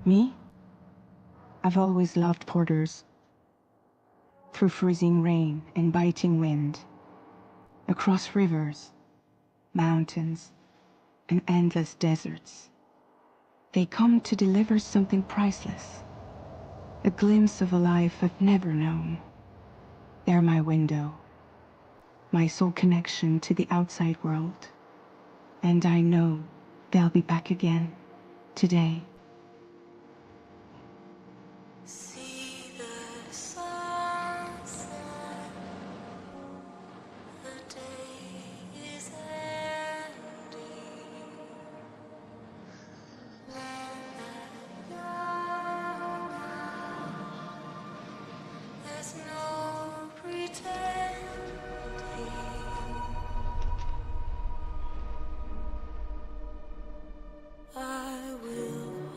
Me? I've always loved porters. Through freezing rain and biting wind, across rivers, mountains, and endless deserts. They come to deliver something priceless, a glimpse of a life I've never known. They're my window, my sole connection to the outside world. And I know they'll be back again today. See the sunset, the day is ending. Let that go now. There's no pretending. I will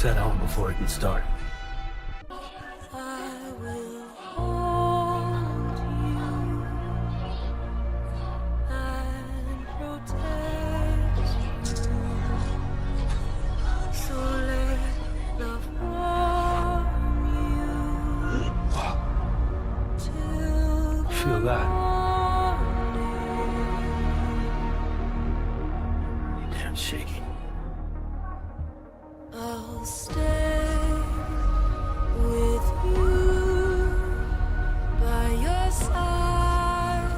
Let's head home before it gets dark. I will hold you and protect you. So let love warm you till the Feel that? morning. You damn shaky. I'll stay with you by your side.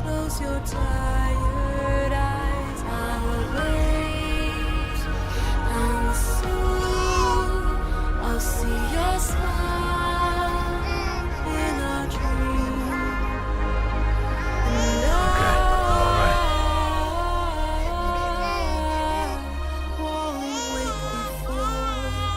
Close your tired eyes. I'll wait, and soon I'll see your smile in a dream. And Okay, all right. I won't wake before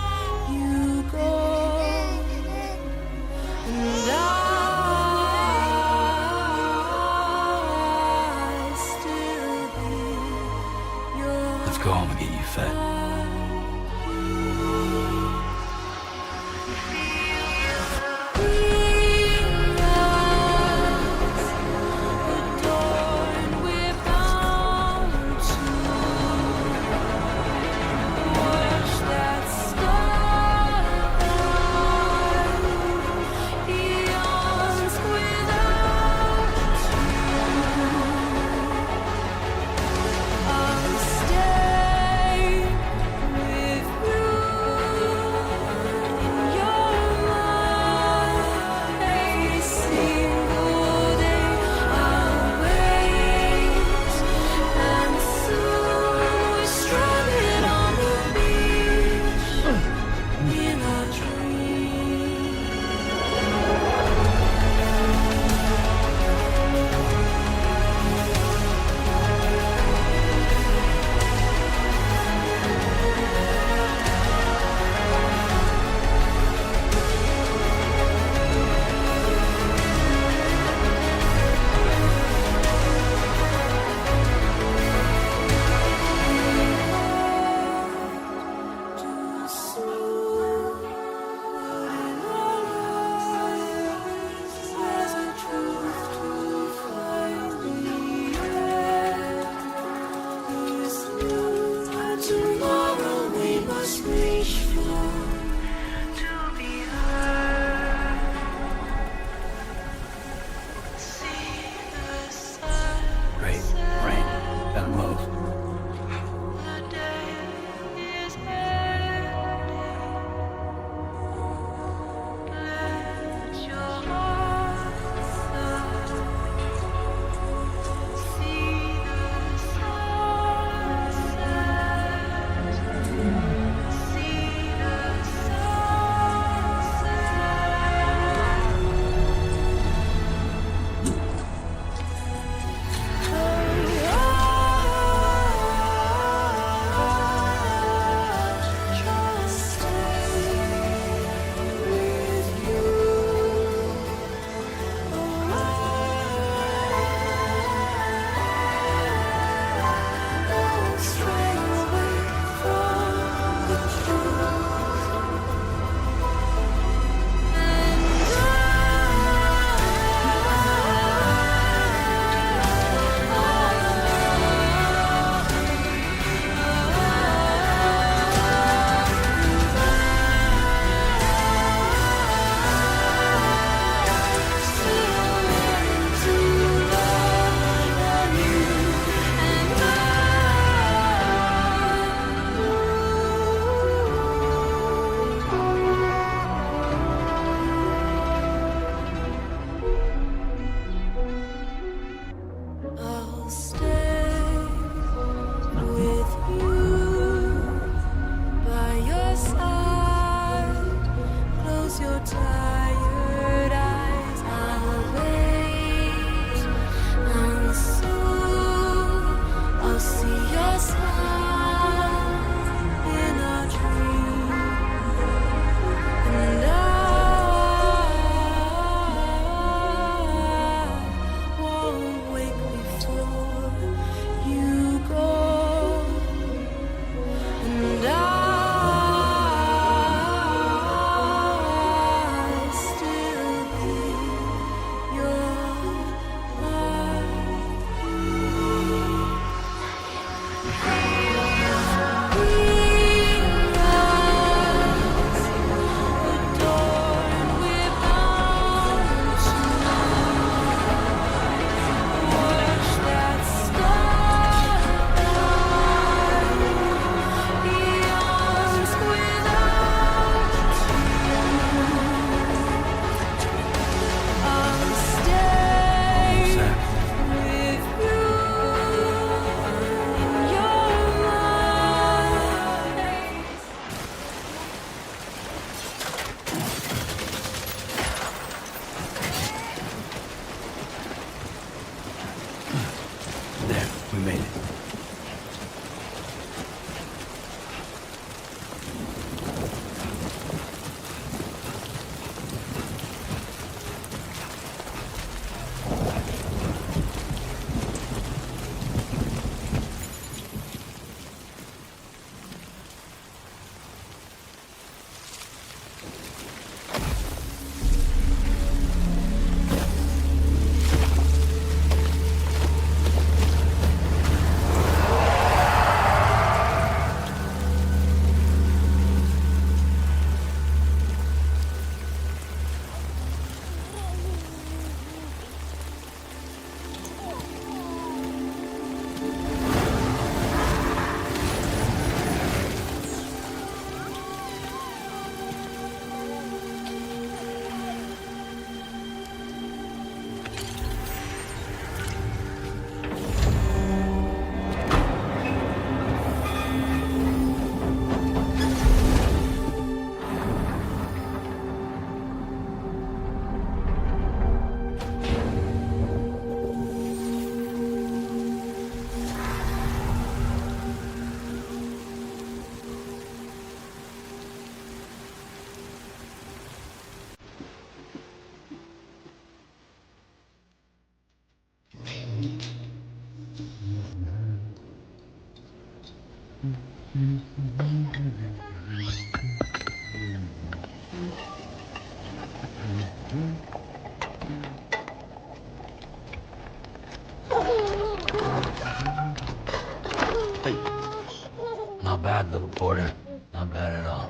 Porter. Not bad at all.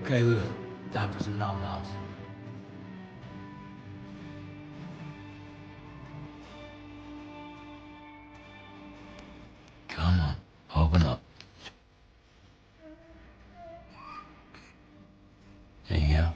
Okay, Lou. Time for some nom-noms. Come on, open up. There you go.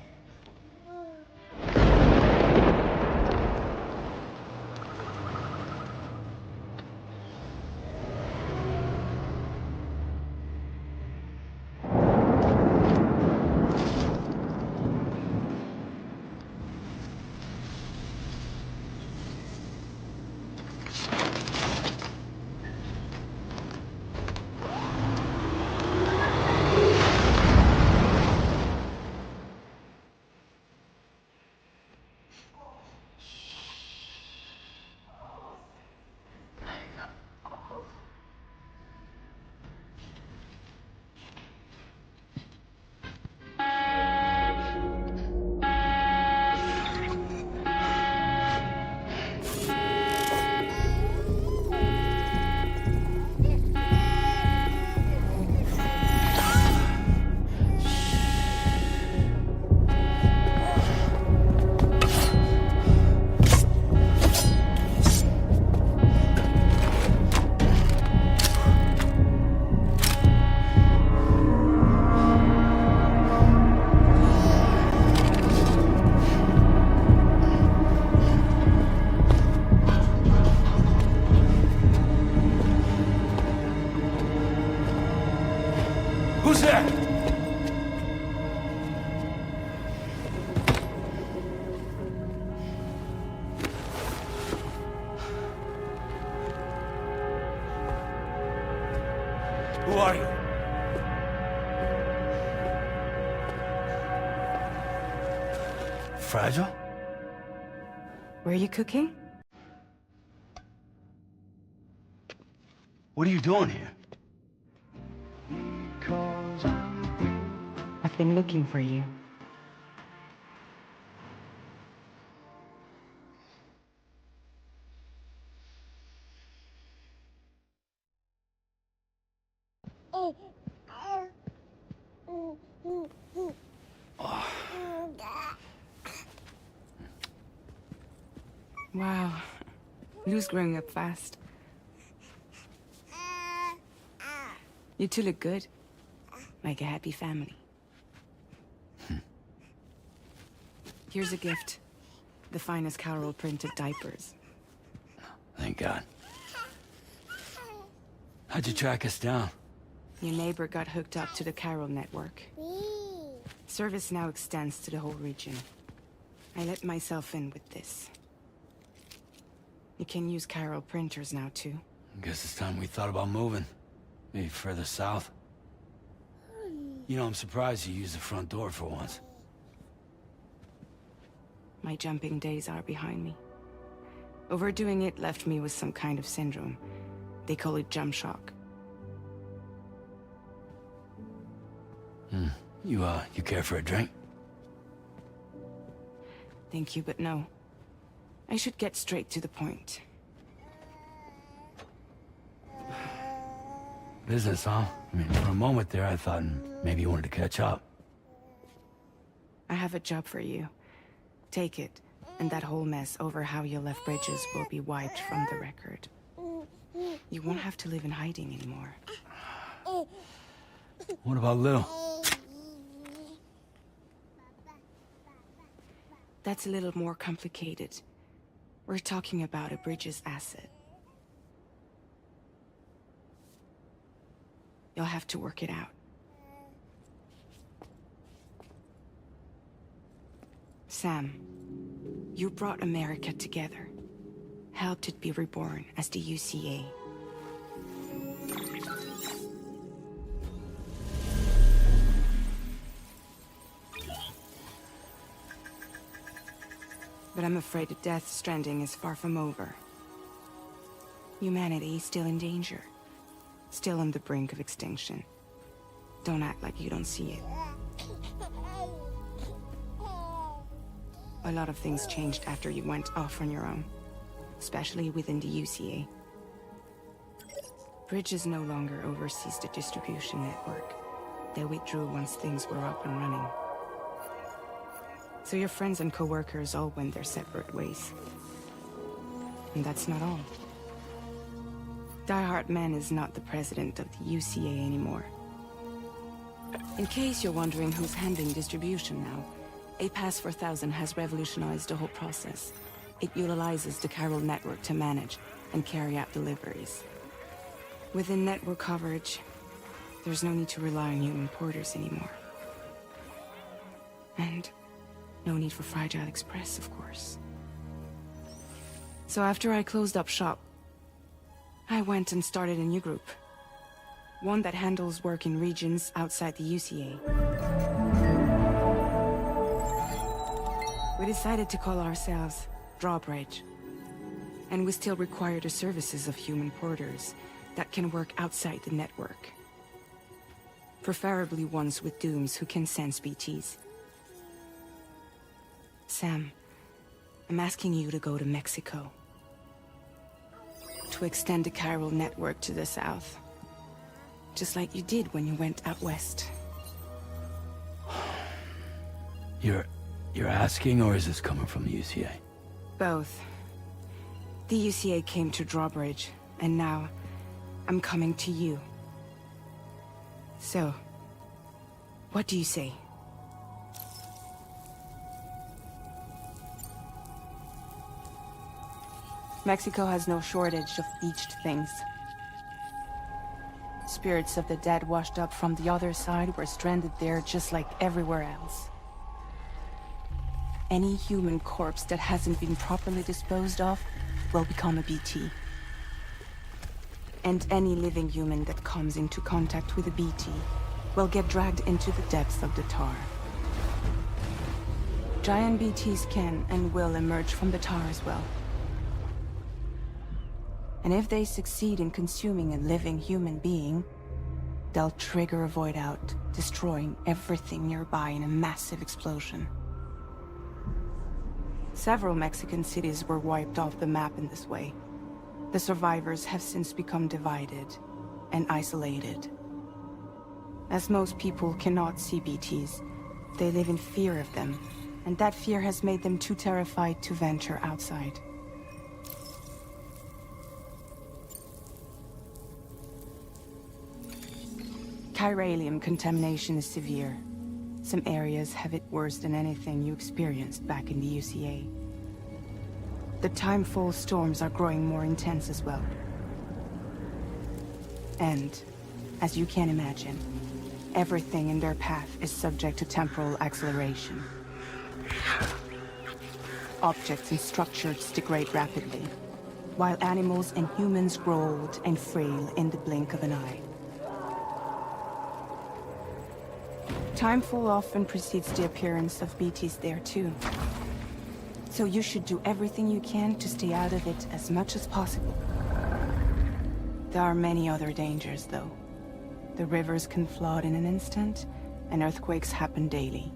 Who's there? Who are you? Fragile? Were you cooking? What are you doing here? I've been looking for you. Wow. Lou's growing up fast. You two look good. Like a happy family. Here's a gift. The finest Carol printed diapers. Thank God. How'd you track us down? Your neighbor got hooked up to the Carol network. Service now extends to the whole region. I let myself in with this. You can use Carol printers now, too. Guess it's time we thought about moving. Maybe further south. You know, I'm surprised you used the front door for once. My jumping days are behind me. Overdoing it left me with some kind of syndrome. They call it jump shock. You care for a drink? Thank you, but no. I should get straight to the point. Business, huh? I mean, for a moment there, I thought maybe you wanted to catch up. I have a job for you. Take it, and that whole mess over how you left Bridges will be wiped from the record. You won't have to live in hiding anymore. What about Lou? That's a little more complicated. We're talking about a Bridges asset. You'll have to work it out. Sam, you brought America together. Helped it be reborn as the UCA. But I'm afraid that Death Stranding is far from over. Humanity is still in danger. Still on the brink of extinction. Don't act like you don't see it. A lot of things changed after you went off on your own, especially within the UCA. Bridges no longer oversees the distribution network. They withdrew once things were up and running. So your friends and co-workers all went their separate ways. And that's not all. Die Hard Man is not the president of the UCA anymore. In case you're wondering who's handling distribution now, A Pass 4000 has revolutionized the whole process. It utilizes the chiral network to manage and carry out deliveries. Within network coverage, there's no need to rely on human porters anymore. And no need for Fragile Express, of course. So after I closed up shop, I went and started a new group. One that handles work in regions outside the UCA. We decided to call ourselves Drawbridge. And we still require the services of human porters that can work outside the network. Preferably ones with dooms who can sense BTs. Sam, I'm asking you to go to Mexico. To extend the chiral network to the south. Just like you did when you went out west. You're asking, or is this coming from the UCA? Both. The UCA came to Drawbridge, and now I'm coming to you. So, what do you say? Mexico has no shortage of beached things. Spirits of the dead washed up from the other side were stranded there just like everywhere else. Any human corpse that hasn't been properly disposed of will become a BT. And any living human that comes into contact with a BT will get dragged into the depths of the tar. Giant BTs can and will emerge from the tar as well. And if they succeed in consuming a living human being, they'll trigger a void out, destroying everything nearby in a massive explosion. Several Mexican cities were wiped off the map in this way. The survivors have since become divided and isolated. As most people cannot see BTs, they live in fear of them, and that fear has made them too terrified to venture outside. Chiralium contamination is severe. Some areas have it worse than anything you experienced back in the UCA. The timefall storms are growing more intense as well. And, as you can imagine, everything in their path is subject to temporal acceleration. Objects and structures degrade rapidly, while animals and humans grow old and frail in the blink of an eye. Timefall often precedes the appearance of BTs there too. So you should do everything you can to stay out of it as much as possible. There are many other dangers though. The rivers can flood in an instant, and earthquakes happen daily.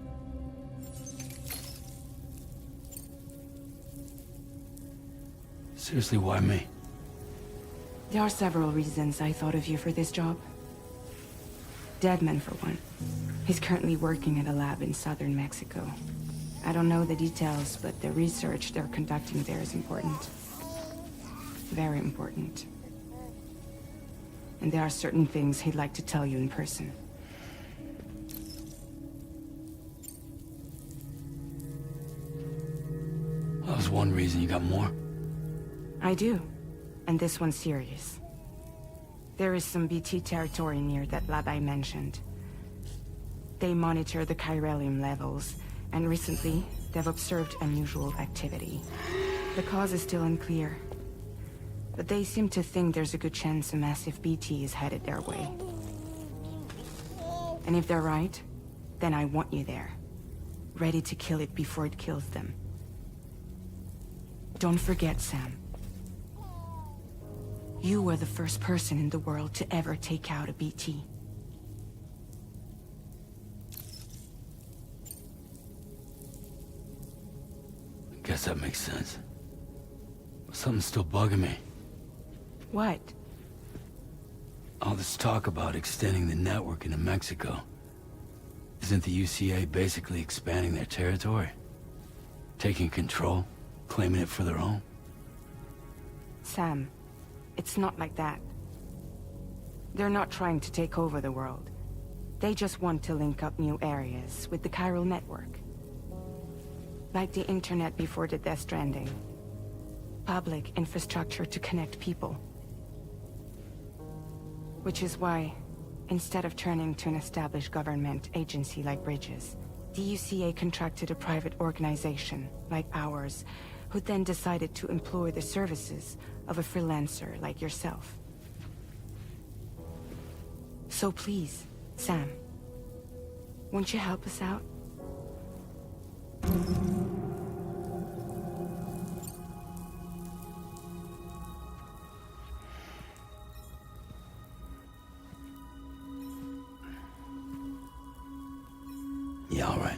Seriously, why me? There are several reasons I thought of you for this job. Deadman, for one. He's currently working at a lab in southern Mexico. I don't know the details, but the research they're conducting there is important. Very important. And there are certain things he'd like to tell you in person. That was one reason. You got more? I do. And this one's serious. There is some BT territory near that lab I mentioned. They monitor the chiralium levels, and recently, they've observed unusual activity. The cause is still unclear, but they seem to think there's a good chance a massive BT is headed their way. And if they're right, then I want you there, ready to kill it before it kills them. Don't forget, Sam. You were the first person in the world to ever take out a BT. guess that makes sense. Something's still bugging me. What? All this talk about extending the network into Mexico. Isn't the UCA basically expanding their territory? Taking control? Claiming it for their own? Sam, it's not like that. They're not trying to take over the world. They just want to link up new areas with the chiral network. Like the internet before the Death Stranding. Public infrastructure to connect people. Which is why, instead of turning to an established government agency like Bridges, the UCA contracted a private organization, like ours, who then decided to employ the services of a freelancer like yourself. So please, Sam, won't you help us out? Yeah, all right.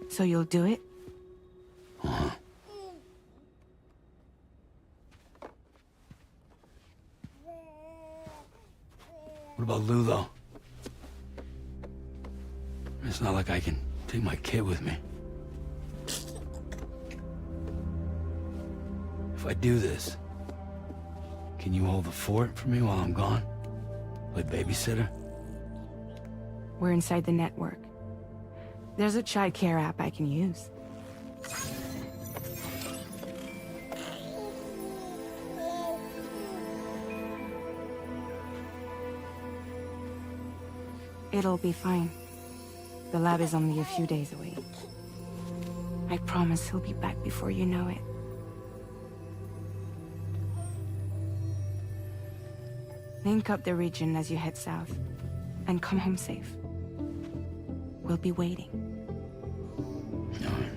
So you'll do it? Uh-huh. What about Lou, though? It's not like I can take my kid with me. If I do this, can you hold the fort for me while I'm gone? Play babysitter? We're inside the network. There's a child care app I can use. It'll be fine. The lab is only a few days away. I promise he'll be back before you know it. Link up the region as you head south, and come home safe. We'll be waiting. All right.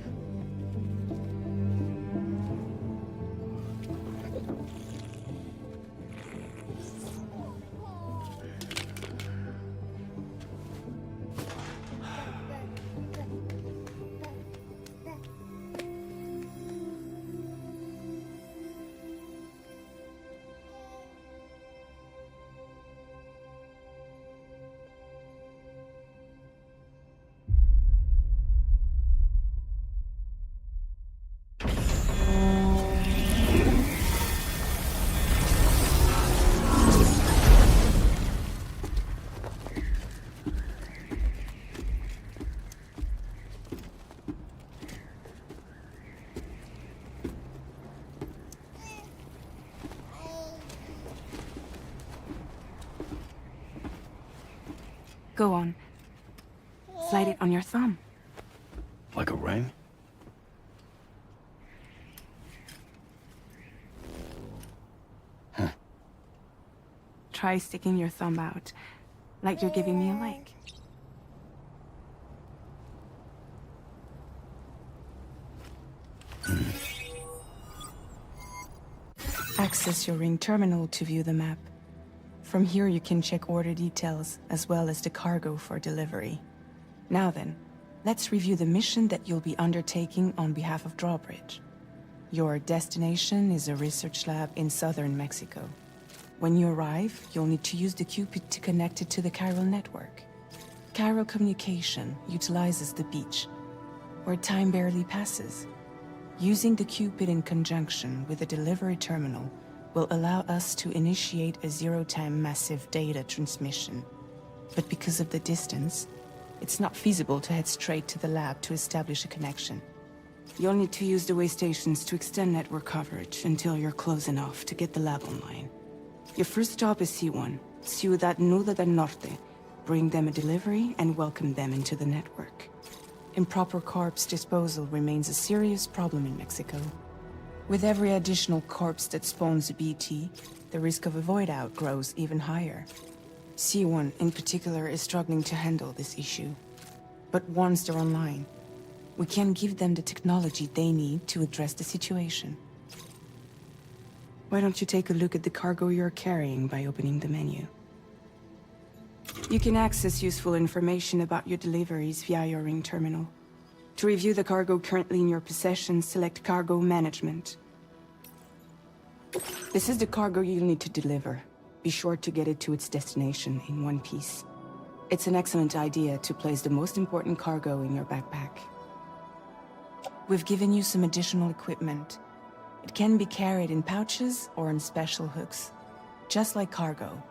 Go on. Slide it on your thumb. Like a ring? Huh. Try sticking your thumb out, like you're giving me a like. Access your ring terminal to view the map. From here you can check order details, as well as the cargo for delivery. Now then, let's review the mission that you'll be undertaking on behalf of Drawbridge. Your destination is a research lab in southern Mexico. When you arrive, you'll need to use the Cupid to connect it to the chiral network. Chiral communication utilizes the beach, where time barely passes. Using the Cupid in conjunction with the delivery terminal will allow us to initiate a zero-time massive data transmission. But because of the distance, it's not feasible to head straight to the lab to establish a connection. You'll need to use the way stations to extend network coverage until you're close enough to get the lab online. Your first stop is C1, Ciudad Nuda del Norte. Bring them a delivery and welcome them into the network. Improper corpse disposal remains a serious problem in Mexico. With every additional corpse that spawns a BT, the risk of a void out grows even higher. C1 in particular is struggling to handle this issue. But once they're online, we can give them the technology they need to address the situation. Why don't you take a look at the cargo you're carrying by opening the menu? You can access useful information about your deliveries via your ring terminal. To review the cargo currently in your possession, select Cargo Management. This is the cargo you'll need to deliver. Be sure to get it to its destination in one piece. It's an excellent idea to place the most important cargo in your backpack. We've given you some additional equipment. It can be carried in pouches or in special hooks, just like cargo.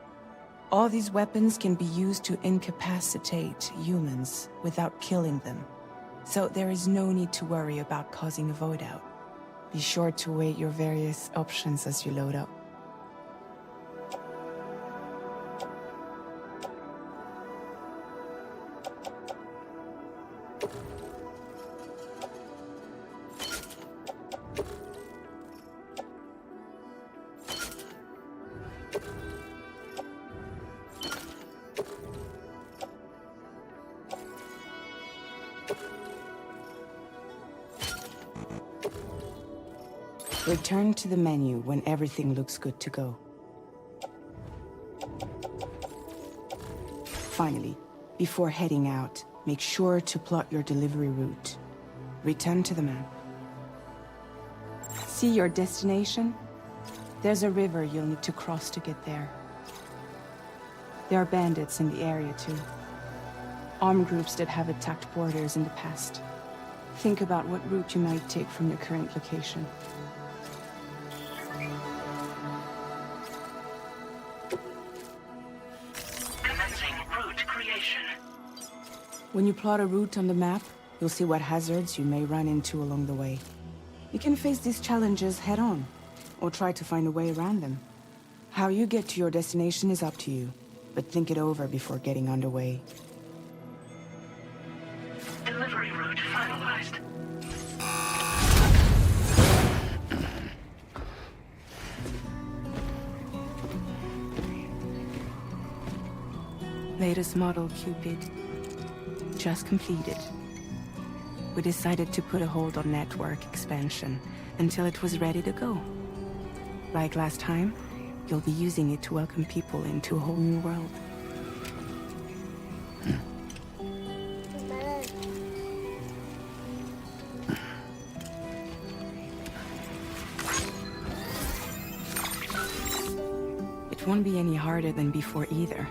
All these weapons can be used to incapacitate humans without killing them. So there is no need to worry about causing a void out. Be sure to weigh your various options as you load up. Return to the menu when everything looks good to go. Finally, before heading out, make sure to plot your delivery route. Return to the map. See your destination? There's a river you'll need to cross to get there. There are bandits in the area too. Armed groups that have attacked borders in the past. Think about what route you might take from your current location. When you plot a route on the map, you'll see what hazards you may run into along the way. You can face these challenges head-on, or try to find a way around them. How you get to your destination is up to you, but think it over before getting underway. Delivery route finalized. Latest model Cupid. Just completed. We decided to put a hold on network expansion until it was ready to go. Like last time, you'll be using it to welcome people into a whole new world. It won't be any harder than before either.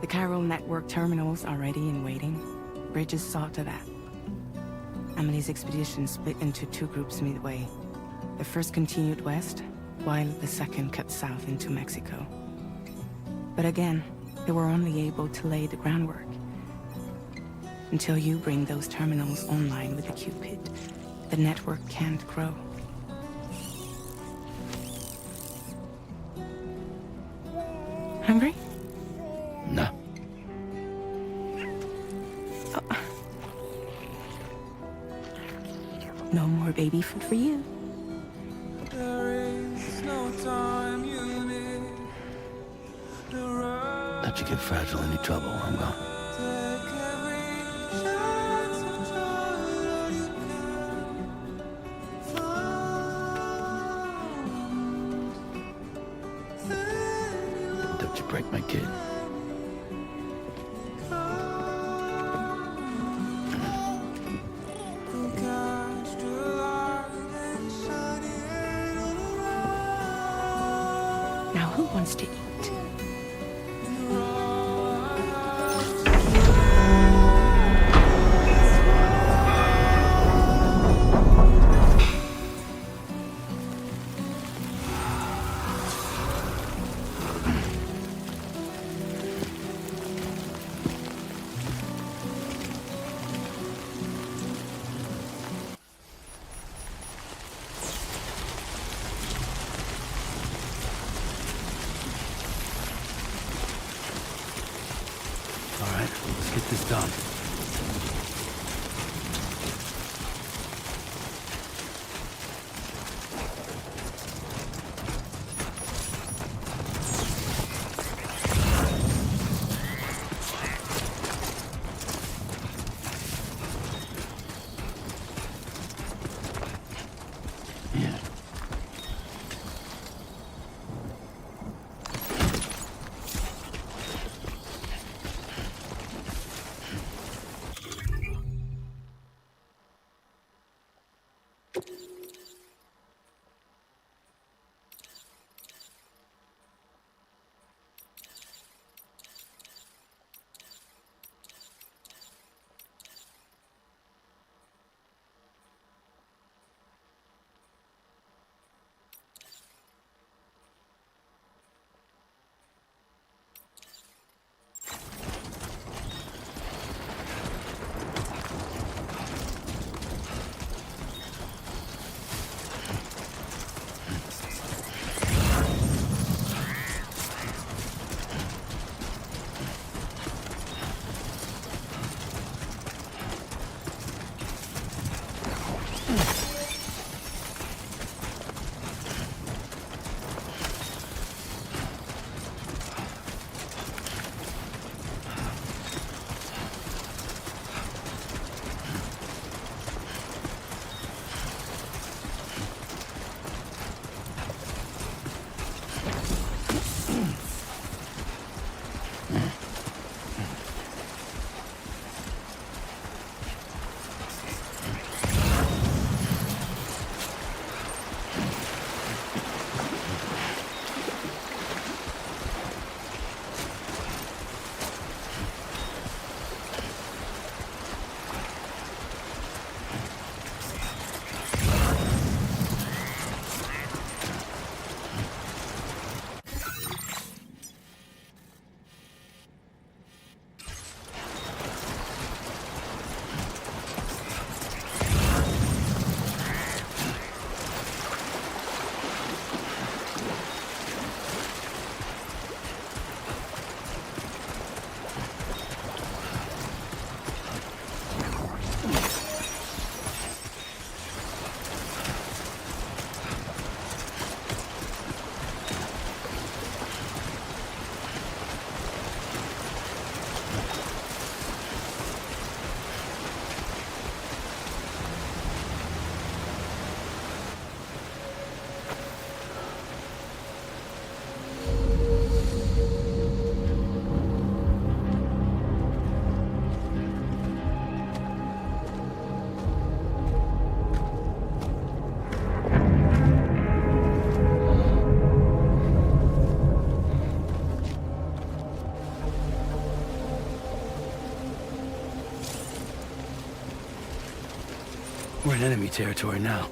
The chiral network terminals are ready and waiting. Bridges saw to that. Amelie's expedition split into two groups midway. The first continued west, while the second cut south into Mexico. But again, they were only able to lay the groundwork. Until you bring those terminals online with the Cupid, the network can't grow. Hungry? No. Oh. No more baby food for you. Let you get fragile, any trouble, I'm gone. Don't you break my kid. Now who wants to eat? in enemy territory now.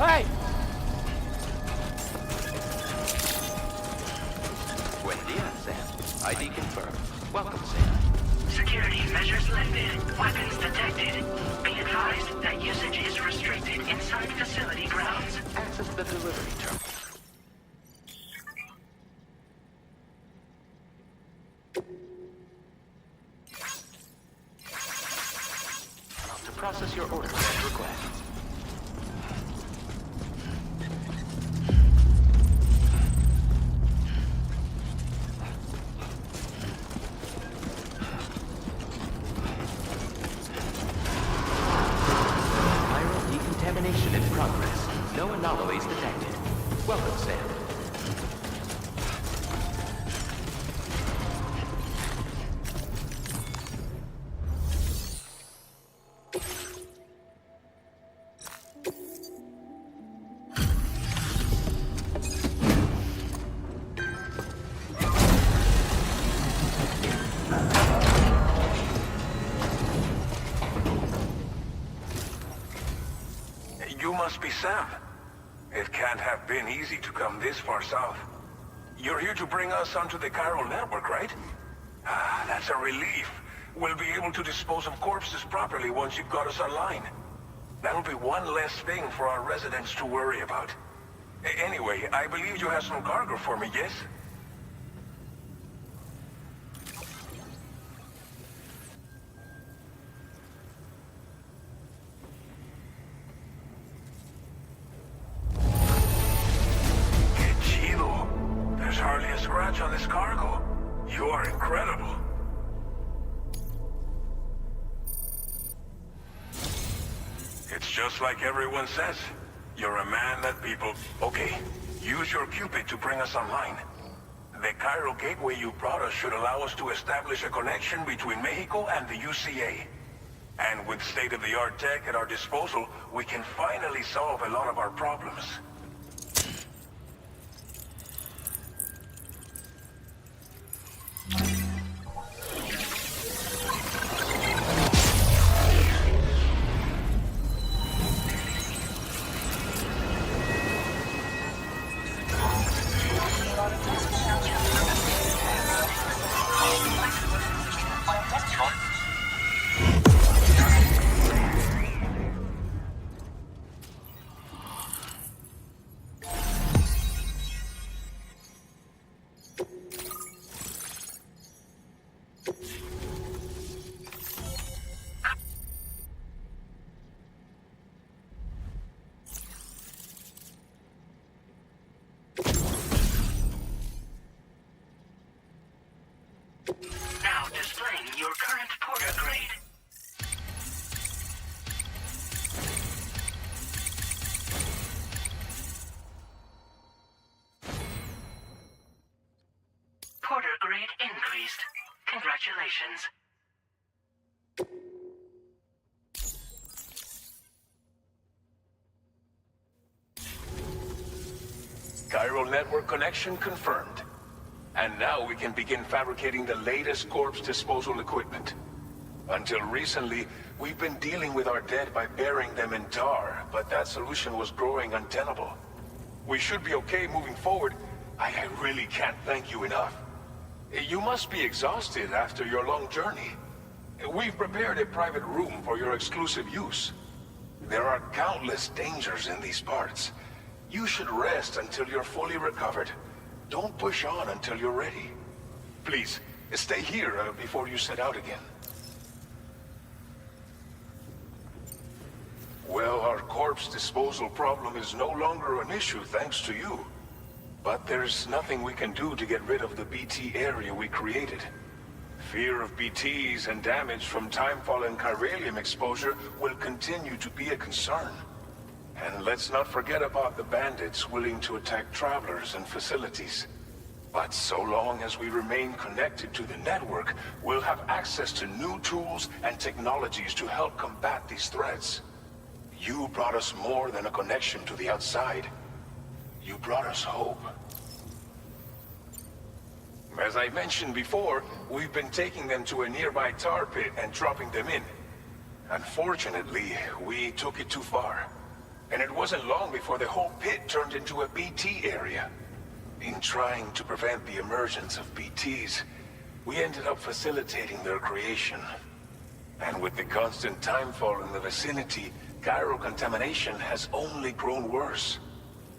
Hey! Buen dia, Sam. ID confirmed. Welcome, Sam. Security measures lifted. Weapons detected. Be advised that usage is restricted inside facility grounds. Access the delivery terminal. To process your order and request. Viral decontamination in progress. No anomalies detected. Welcome, Sam. You must be Sam. It can't have been easy to come this far south. You're here to bring us onto the chiral network, right? Ah, that's a relief. We'll be able to dispose of corpses properly once you've got us online. That'll be one less thing for our residents to worry about. Anyway, I believe you have some cargo for me, yes? There's hardly a scratch on this cargo. You are incredible. It's just like everyone says. You're a man that people... Okay, use your Cupid to bring us online. The chiral gateway you brought us should allow us to establish a connection between Mexico and the UCA. And with state-of-the-art tech at our disposal, we can finally solve a lot of our problems. Now displaying your current porter grade. Porter grade increased. Congratulations. Chiral network connection confirmed. And now we can begin fabricating the latest corpse disposal equipment. Until recently, we've been dealing with our dead by burying them in tar, but that solution was growing untenable. We should be okay moving forward. I really can't thank you enough. You must be exhausted after your long journey. We've prepared a private room for your exclusive use. There are countless dangers in these parts. You should rest until you're fully recovered. Don't push on until you're ready. Please, stay here before you set out again. Well, our corpse disposal problem is no longer an issue thanks to you. But there's nothing we can do to get rid of the BT area we created. Fear of BTs and damage from timefall and chiralium exposure will continue to be a concern. And let's not forget about the bandits willing to attack travelers and facilities. But so long as we remain connected to the network, we'll have access to new tools and technologies to help combat these threats. You brought us more than a connection to the outside. You brought us hope. As I mentioned before, we've been taking them to a nearby tar pit and dropping them in. Unfortunately, we took it too far. And it wasn't long before the whole pit turned into a BT area. In trying to prevent the emergence of BTs, we ended up facilitating their creation. And with the constant timefall in the vicinity, gyro contamination has only grown worse.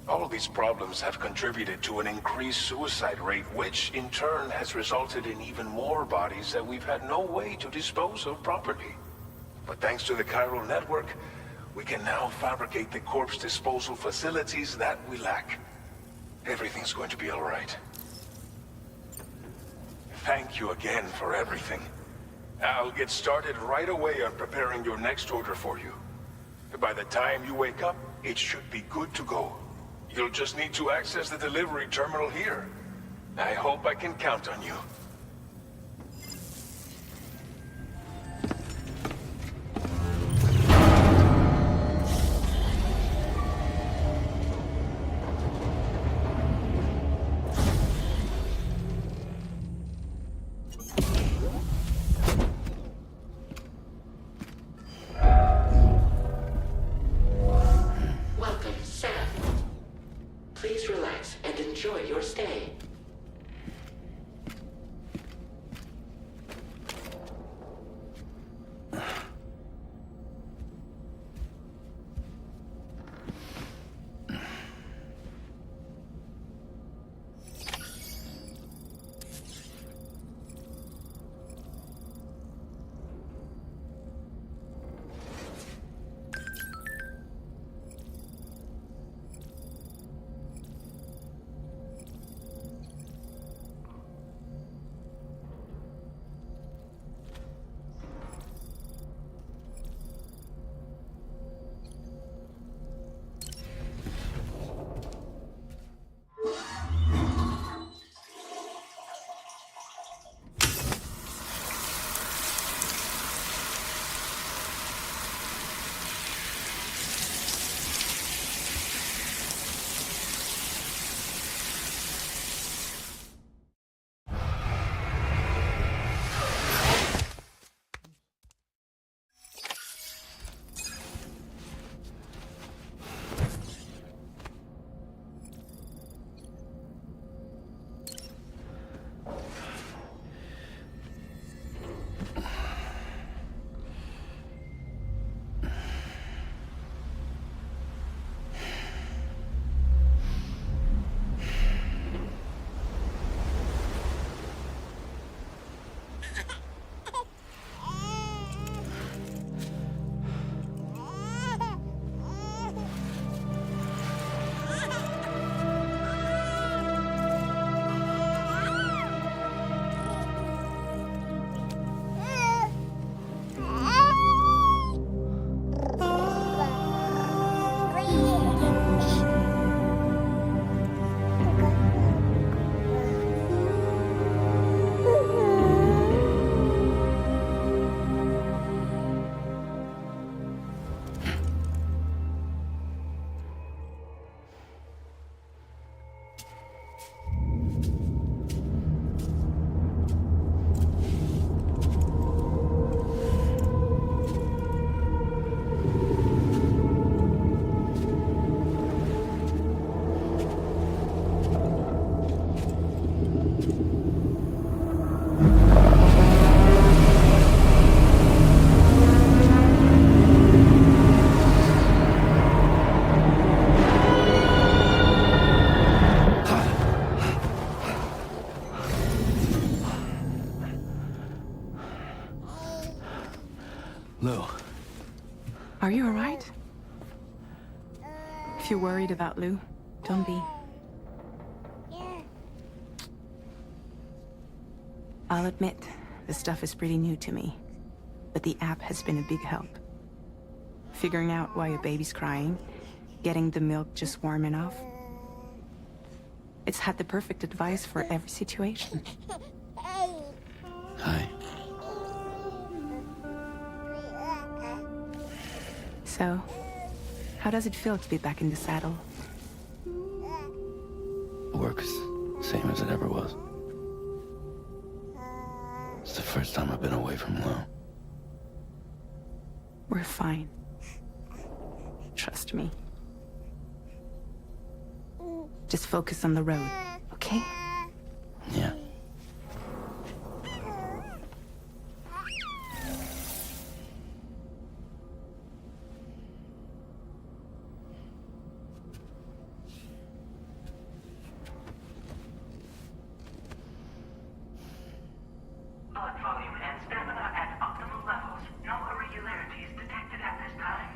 All these problems have contributed to an increased suicide rate, which in turn has resulted in even more bodies that we've had no way to dispose of properly. But thanks to the chiral network, we can now fabricate the corpse disposal facilities that we lack. Everything's going to be all right. Thank you again for everything. I'll get started right away on preparing your next order for you. By the time you wake up, it should be good to go. You'll just need to access the delivery terminal here. I hope I can count on you. Welcome, Sam. Please relax and enjoy your stay. Lou, Are you alright? If you're worried about Lou, don't be. I'll admit, this stuff is pretty new to me, but the app has been a big help. Figuring out why a baby's crying, getting the milk just warm enough. It's had the perfect advice for every situation. hi. So, how does it feel to be back in the saddle? Work's same as it ever was. It's the first time I've been away from Lou. We're fine. Trust me. Just focus on the road, okay? Yeah. Blood volume and stamina at optimal levels. No irregularities detected at this time.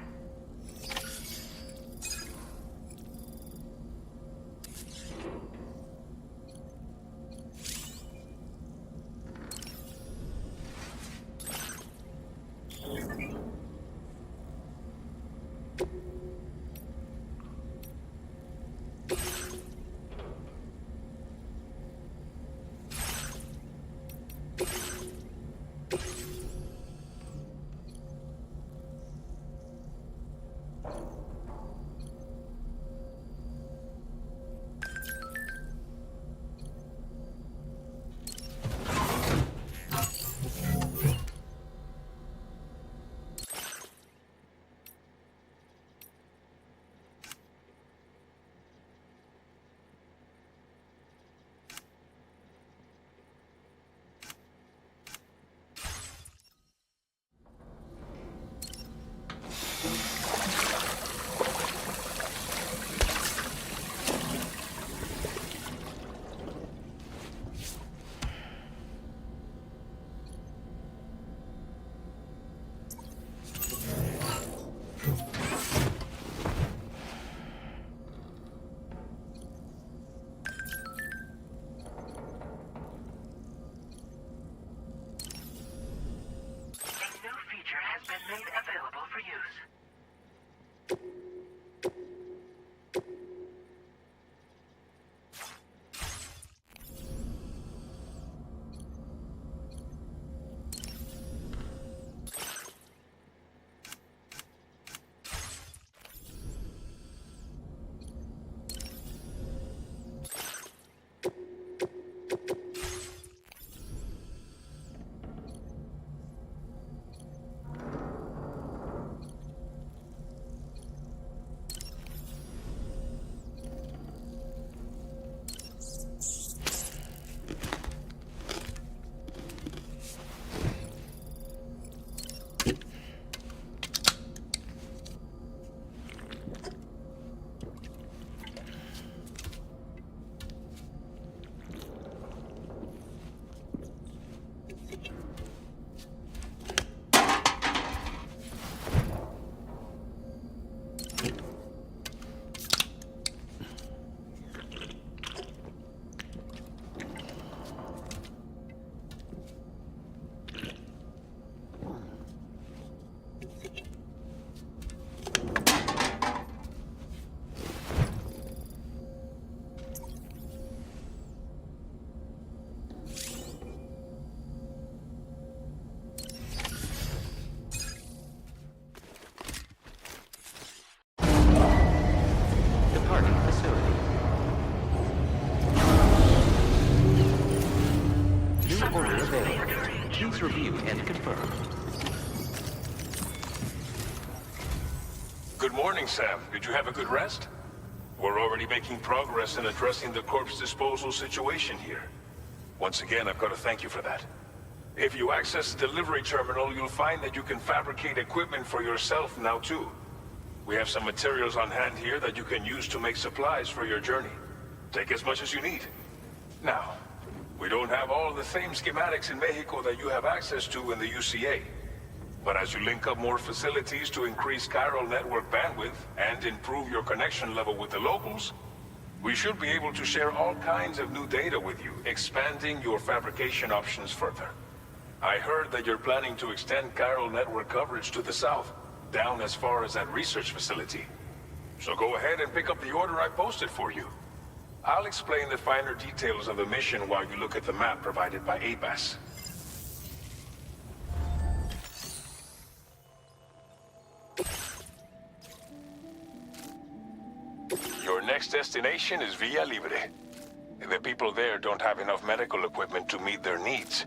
Made available for use. Please review and confirm. Good morning, Sam. Did you have a good rest? We're already making progress in addressing the corpse disposal situation here. Once again, I've got to thank you for that. If you access the delivery terminal, you'll find that you can fabricate equipment for yourself now too. We have some materials on hand here that you can use to make supplies for your journey. Take as much as you need. Now, we don't have all the same schematics in Mexico that you have access to in the UCA. But as you link up more facilities to increase chiral network bandwidth and improve your connection level with the locals, we should be able to share all kinds of new data with you, expanding your fabrication options further. I heard that you're planning to extend chiral network coverage to the south, down as far as that research facility. So go ahead and pick up the order I posted for you. I'll explain the finer details of the mission while you look at the map provided by ABAS. Your next destination is Villa Libre. The people there don't have enough medical equipment to meet their needs.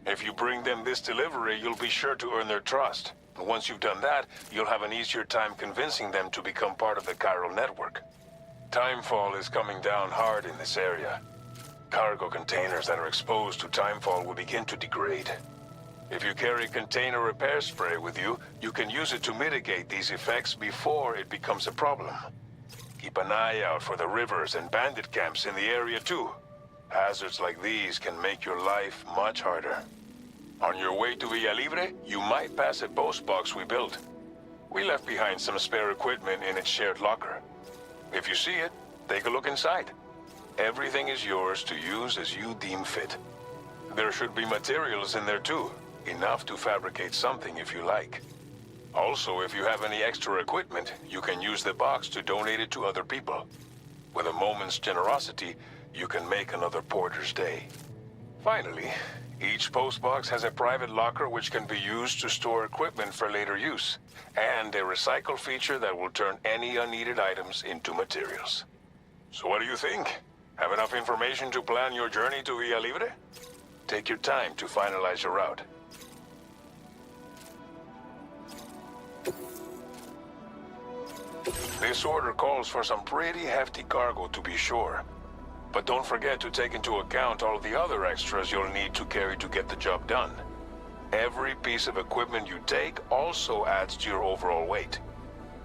If you bring them this delivery, you'll be sure to earn their trust. And once you've done that, you'll have an easier time convincing them to become part of the chiral network. Timefall is coming down hard in this area. Cargo containers that are exposed to timefall will begin to degrade. If you carry container repair spray with you, you can use it to mitigate these effects before it becomes a problem. Keep an eye out for the rivers and bandit camps in the area too. Hazards like these can make your life much harder. On your way to Villa Libre, you might pass a post box we built. We left behind some spare equipment in its shared locker. If you see it, take a look inside. Everything is yours to use as you deem fit. There should be materials in there too, enough to fabricate something if you like. Also, if you have any extra equipment, you can use the box to donate it to other people. With a moment's generosity, you can make another porter's day. Finally, each postbox has a private locker which can be used to store equipment for later use, and a recycle feature that will turn any unneeded items into materials. So what do you think? Have enough information to plan your journey to Villa Libre? Take your time to finalize your route. This order calls for some pretty hefty cargo to be sure. But don't forget to take into account all the other extras you'll need to carry to get the job done. Every piece of equipment you take also adds to your overall weight.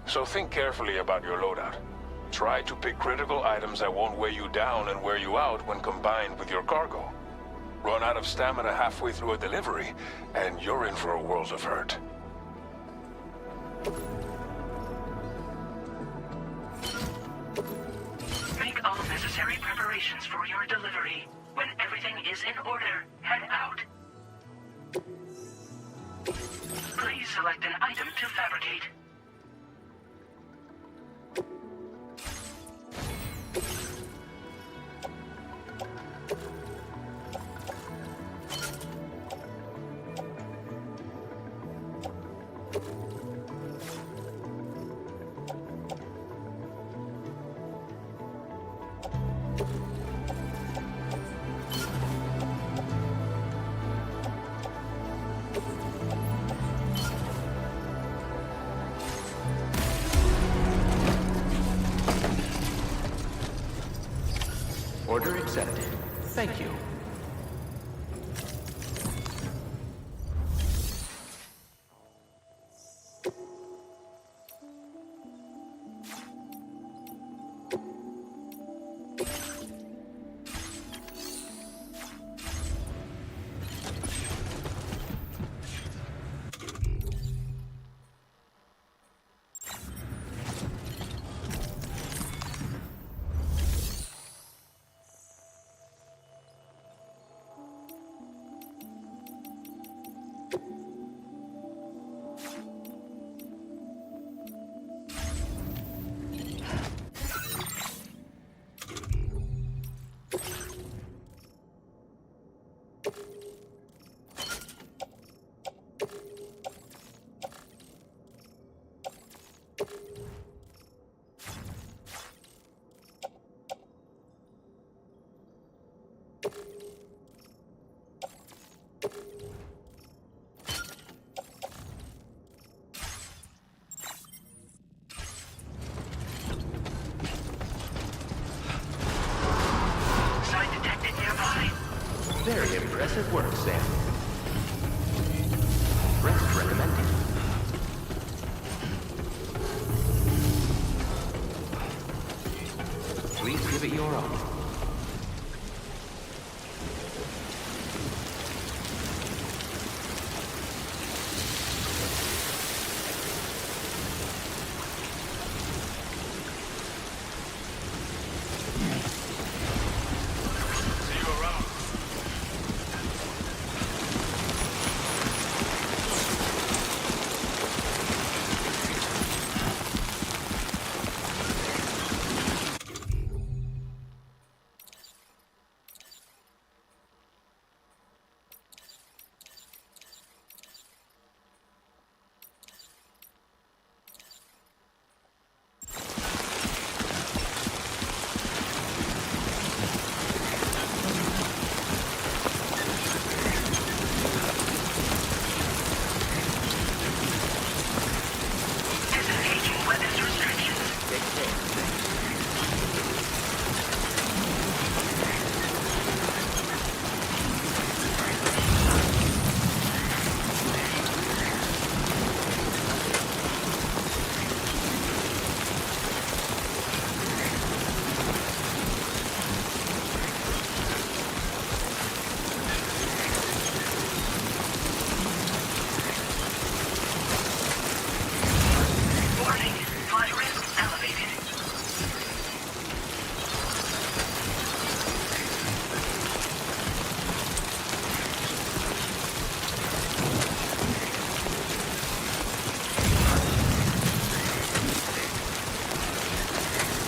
So think carefully about your loadout. Try to pick critical items that won't weigh you down and wear you out when combined with your cargo. Run out of stamina halfway through a delivery, and you're in for a world of hurt. Make all necessary preparations for your delivery. When everything is in order, head out. Please select an item to fabricate. Order accepted. Thank you. Very impressive work, Sam. Rest recommended. Please give it your all.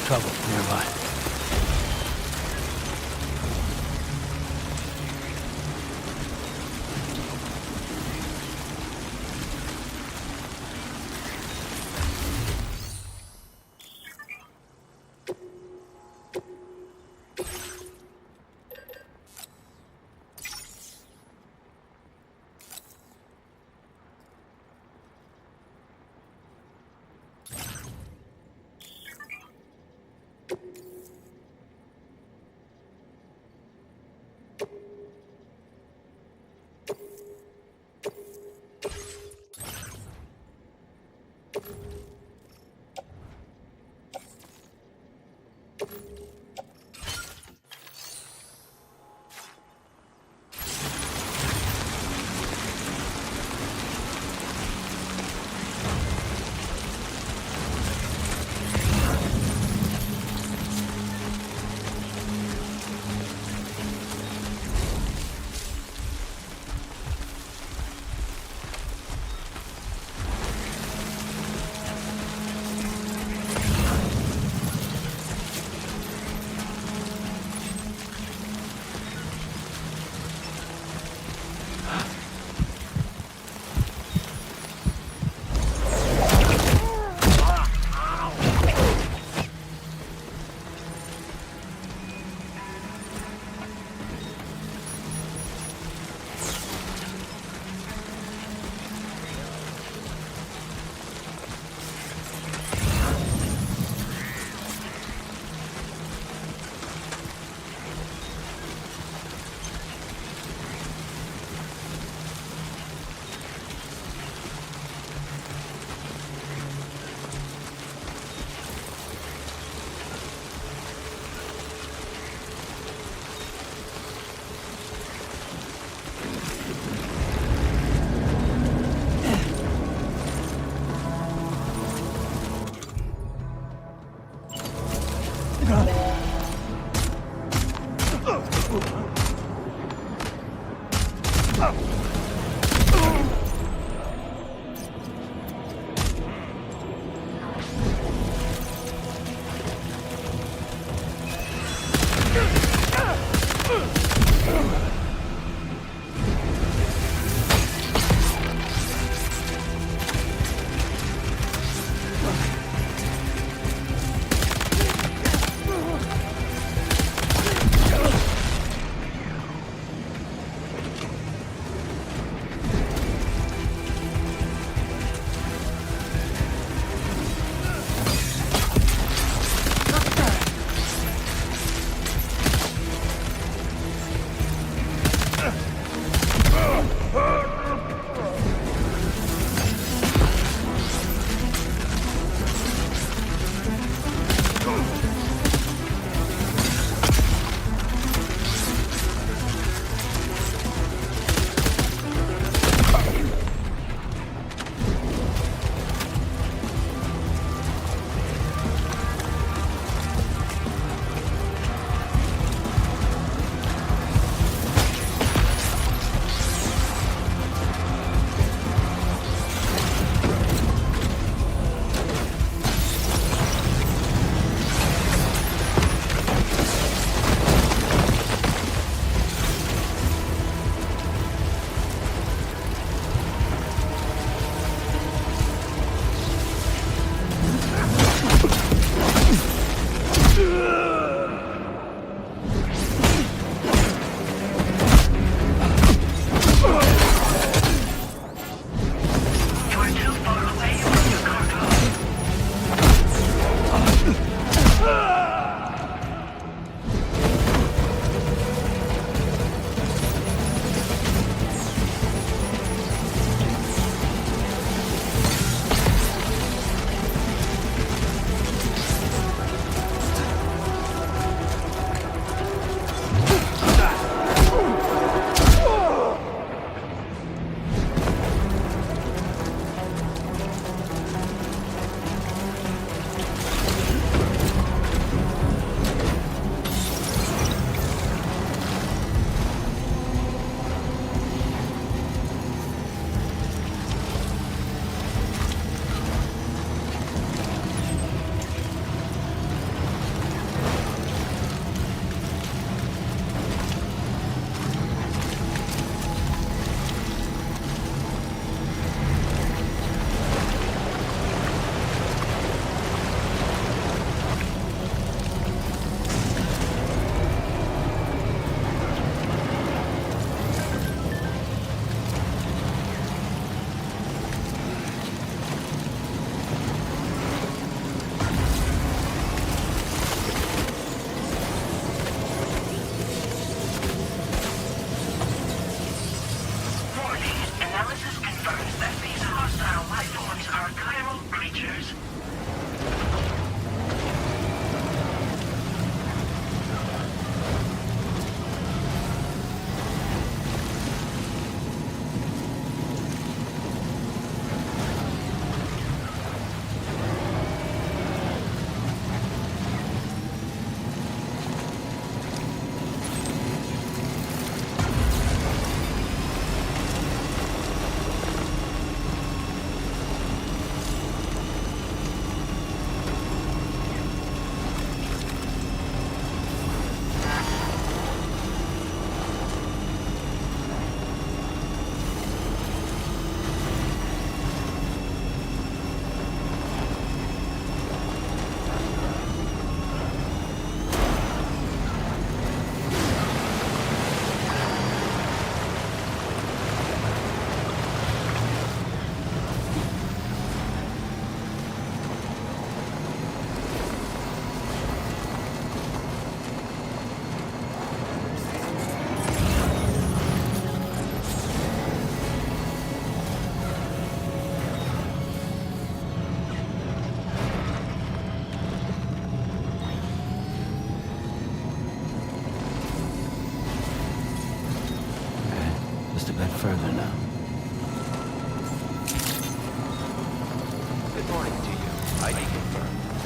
trouble nearby.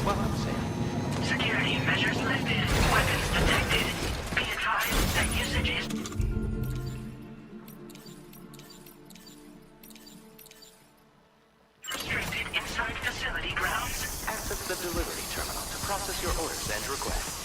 Welcome, Sam. Security measures lifted. Weapons detected. Be advised that usage is restricted inside facility grounds. Access the delivery terminal to process your orders and requests.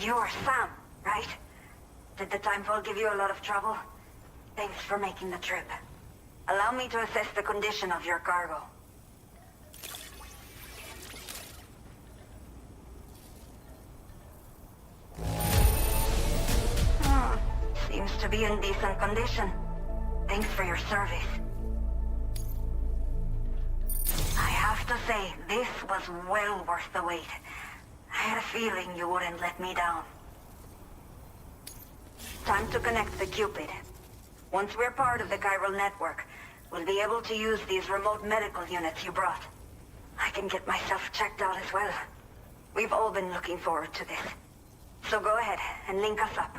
You're Sam, right? Did the Timefall give you a lot of trouble? Thanks for making the trip. Allow me to assess the condition of your cargo. Seems to be in decent condition. Thanks for your service. I have to say, this was well worth the wait. I had a feeling you wouldn't let me down. Time to connect the Cupid. Once we're part of the chiral network, we'll be able to use these remote medical units you brought. I can get myself checked out as well. We've all been looking forward to this. So go ahead and link us up.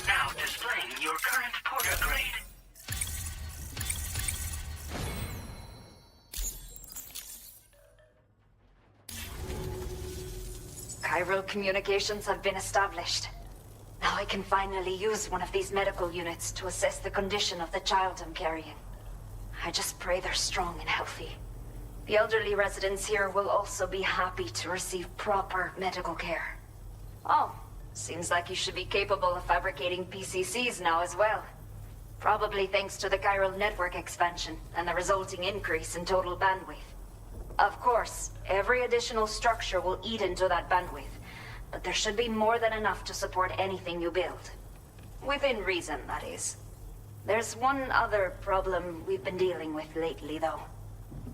now displaying your current porter grade. Chiral communications have been established. Now I can finally use one of these medical units to assess the condition of the child I'm carrying. I just pray they're strong and healthy. The elderly residents here will also be happy to receive proper medical care. Oh, seems like you should be capable of fabricating PCCs now as well. Probably thanks to the chiral network expansion and the resulting increase in total bandwidth. Of course, every additional structure will eat into that bandwidth, but there should be more than enough to support anything you build. Within reason, that is. There's one other problem we've been dealing with lately, though.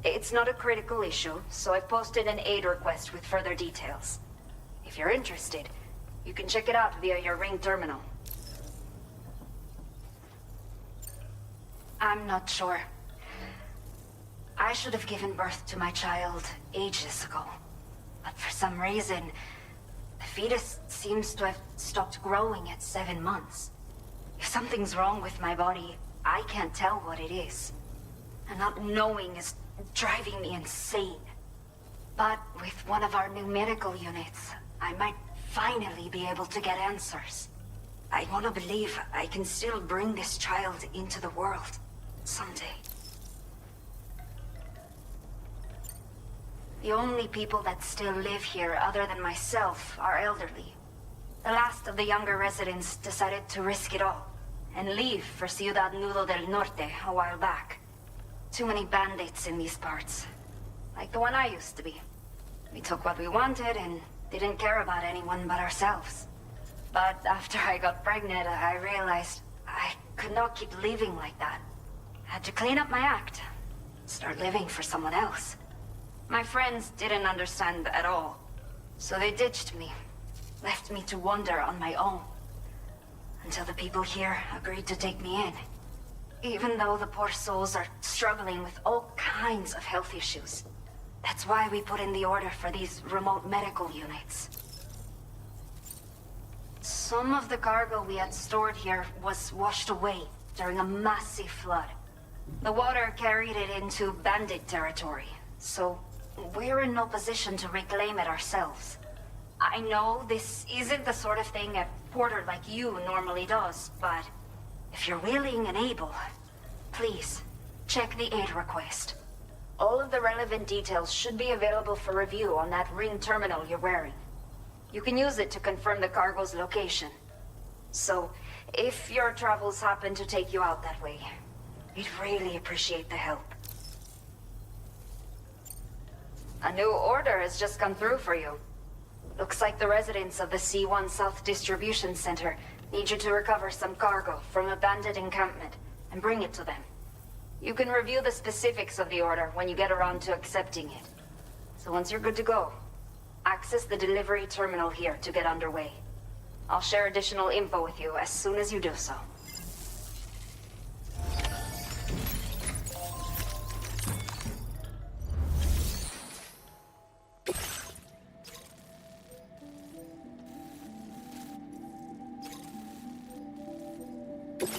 It's not a critical issue, so I've posted an aid request with further details. If you're interested, you can check it out via your Ring terminal. I'm not sure. I should have given birth to my child ages ago. But for some reason, the fetus seems to have stopped growing at 7 months. If something's wrong with my body, I can't tell what it is. And not knowing is driving me insane. But with one of our new medical units, I might finally be able to get answers. I want to believe I can still bring this child into the world someday. The only people that still live here other than myself are elderly. The last of the younger residents decided to risk it all and leave for Ciudad Nudo del Norte a while back. Too many bandits in these parts. Like the one I used to be. We took what we wanted and didn't care about anyone but ourselves. But after I got pregnant, I realized I could not keep living like that. Had to clean up my act. Start living for someone else. My friends didn't understand at all. So they ditched me. Left me to wander on my own. Until the people here agreed to take me in. Even though the poor souls are struggling with all kinds of health issues. That's why we put in the order for these remote medical units. Some of the cargo we had stored here was washed away during a massive flood. The water carried it into bandit territory, so we're in no position to reclaim it ourselves. I know this isn't the sort of thing a porter like you normally does, but if you're willing and able, please, check the aid request. All of the relevant details should be available for review on that ring terminal you're wearing. You can use it to confirm the cargo's location. So, if your travels happen to take you out that way, we'd really appreciate the help. A new order has just come through for you. Looks like the residents of the C1 South Distribution Center need you to recover some cargo from a bandit encampment and bring it to them. You can review the specifics of the order when you get around to accepting it. So once you're good to go, access the delivery terminal here to get underway. I'll share additional info with you as soon as you do so.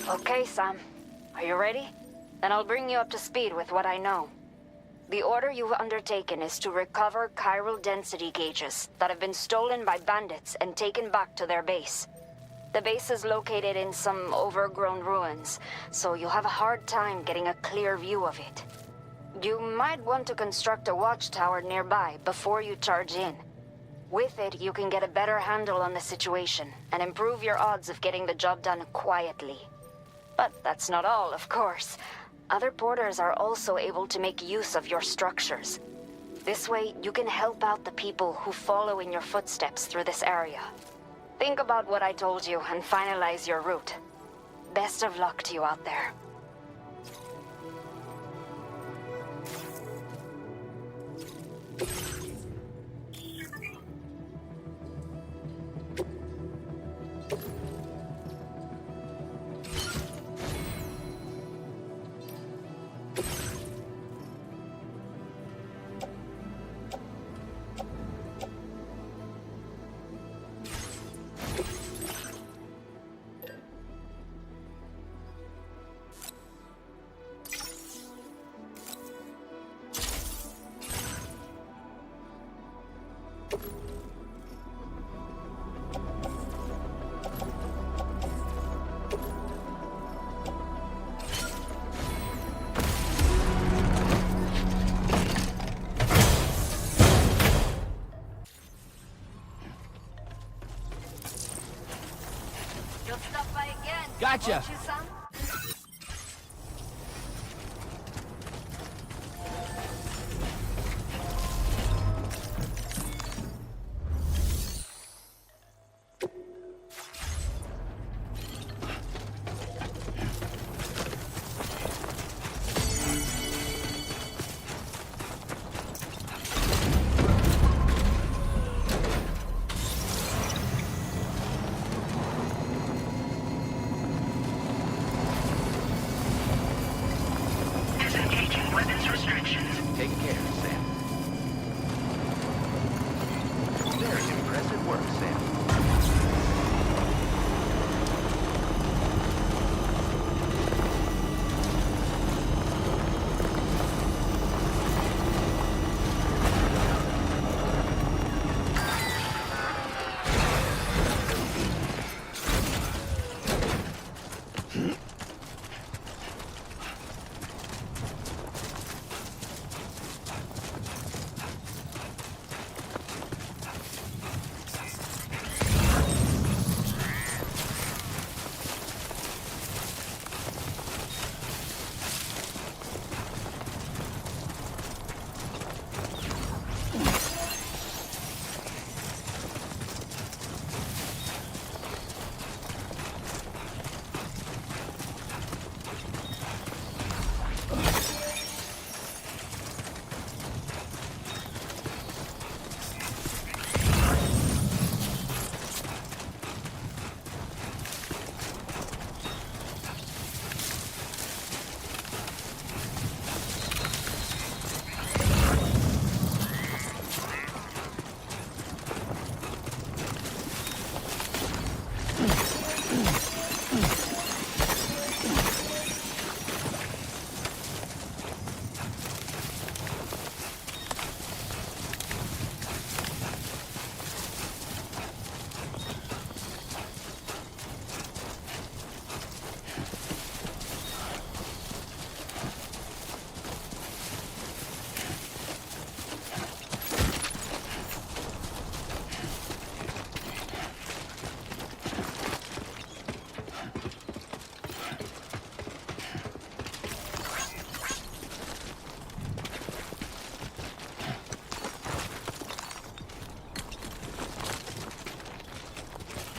Okay, Sam. Are you ready? Then I'll bring you up to speed with what I know. The order you've undertaken is to recover chiral density gauges that have been stolen by bandits and taken back to their base. The base is located in some overgrown ruins, so you'll have a hard time getting a clear view of it. You might want to construct a watchtower nearby before you charge in. With it, you can get a better handle on the situation and improve your odds of getting the job done quietly. But that's not all, of course. Other porters are also able to make use of your structures. This way, you can help out the people who follow in your footsteps through this area. Think about what I told you and finalize your route. Best of luck to you out there. You'll stop by again. Gotcha. Won't you, son?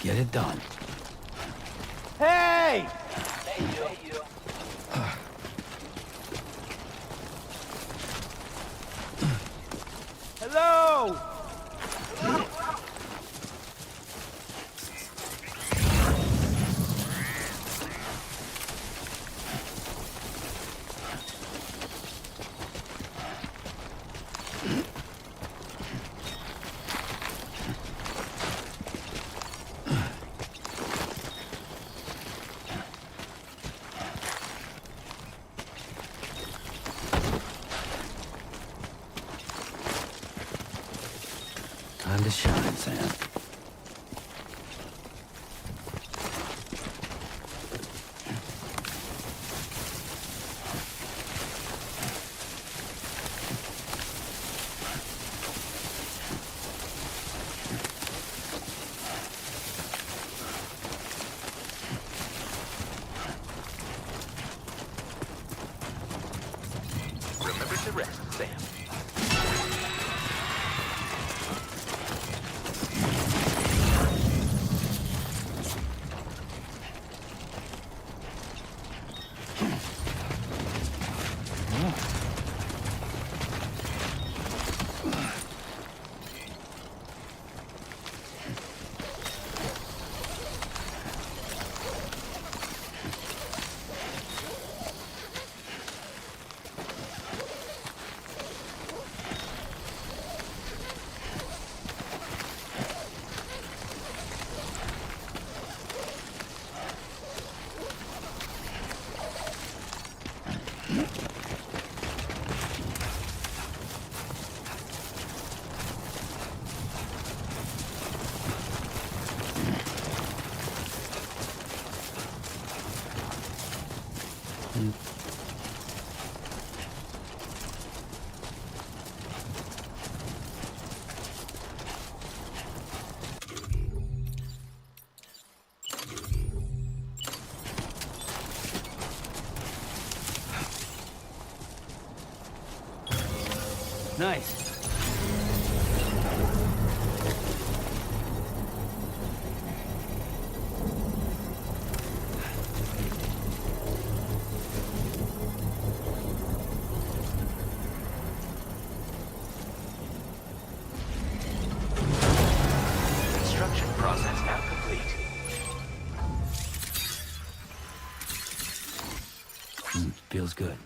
get it done. Hey! Hello! Time to shine, Sam. Remember to rest, Sam. Nice. Construction process now complete. Feels good.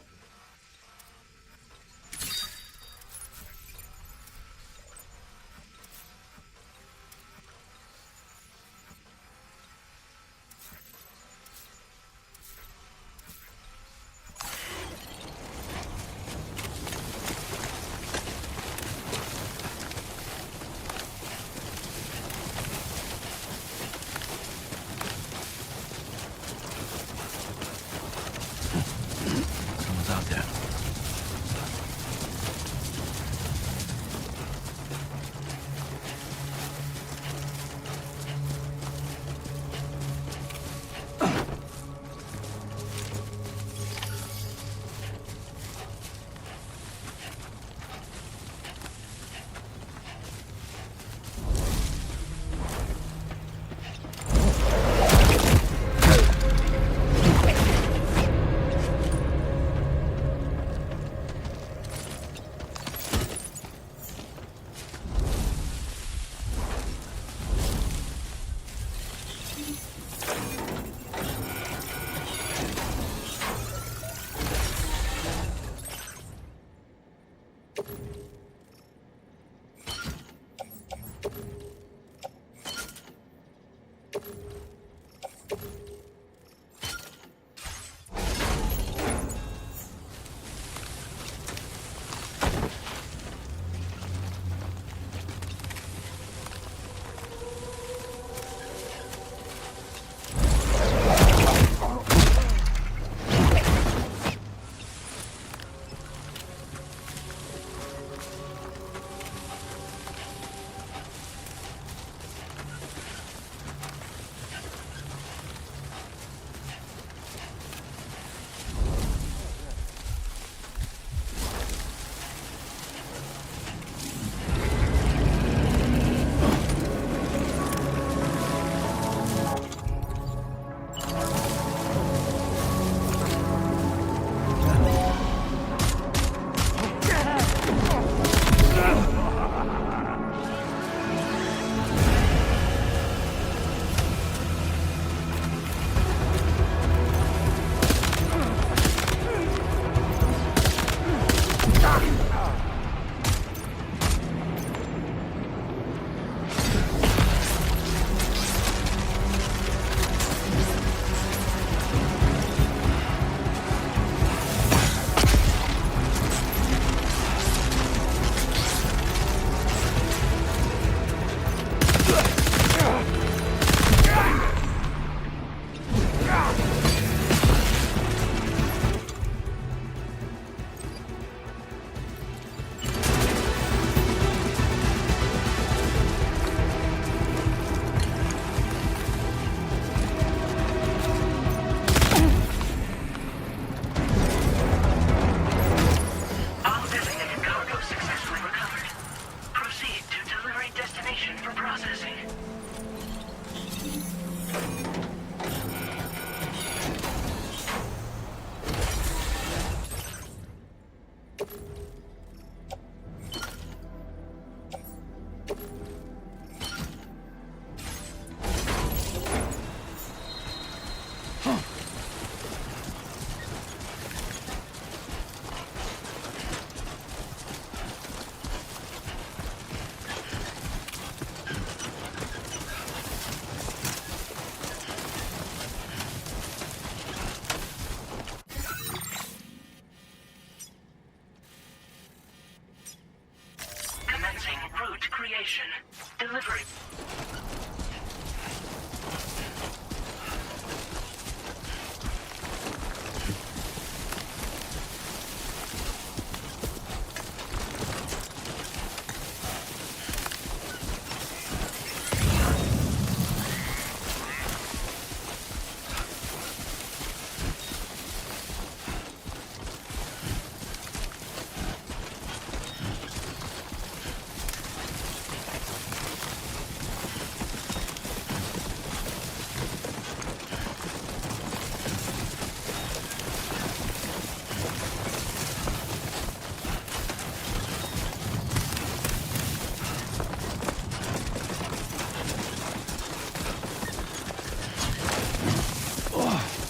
Someone's out there.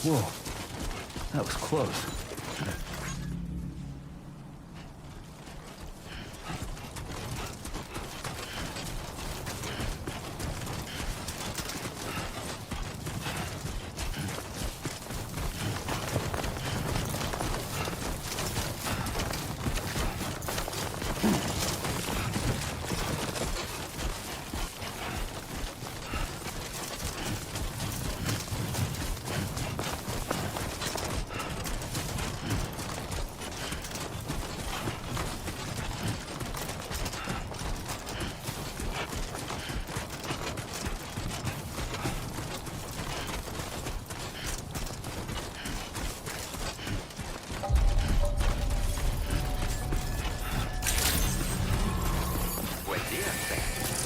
Whoa. That was close.